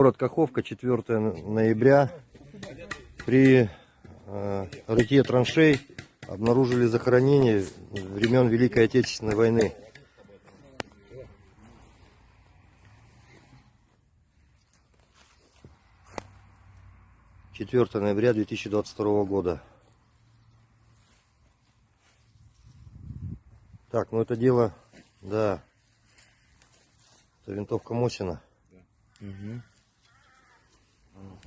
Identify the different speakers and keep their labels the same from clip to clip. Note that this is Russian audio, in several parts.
Speaker 1: Город Каховка, 4 ноября. При рытье траншей обнаружили захоронение времен Великой Отечественной войны. (4 ноября 2022 года). Так, ну это дело, да, это винтовка Мосина.
Speaker 2: Угу.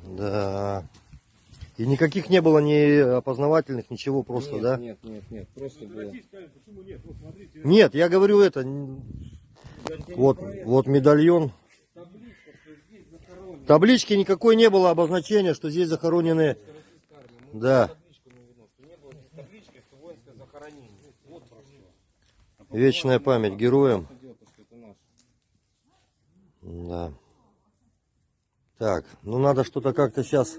Speaker 1: Да. И никаких не было ни опознавательных, ничего, просто,
Speaker 2: Нет,
Speaker 1: да?
Speaker 2: нет, просто было.
Speaker 1: Нет, я говорю это. Вот медальон. Таблички никакой не было обозначения, что здесь захоронены. Да. Вечная память героям. Да. Так, ну надо что-то как-то сейчас.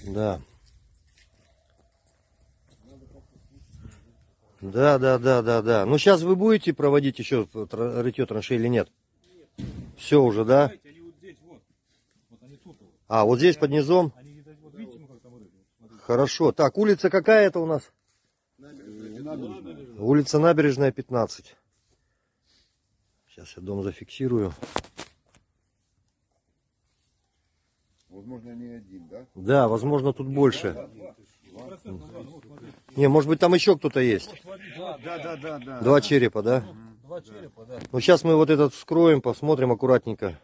Speaker 1: Да. Да. Ну сейчас вы будете проводить еще рытье траншей или нет? Все уже, да? А, вот здесь под низом? Хорошо. Так, улица какая это у нас? Улица Набережная, 15. Сейчас я дом зафиксирую.
Speaker 3: Возможно, не один, да?
Speaker 1: Да, возможно, тут больше. Не, может быть, там еще кто-то есть.
Speaker 3: Да.
Speaker 1: Два черепа, да?
Speaker 2: Два черепа, да.
Speaker 1: Ну, сейчас мы вот этот вскроем, посмотрим аккуратненько.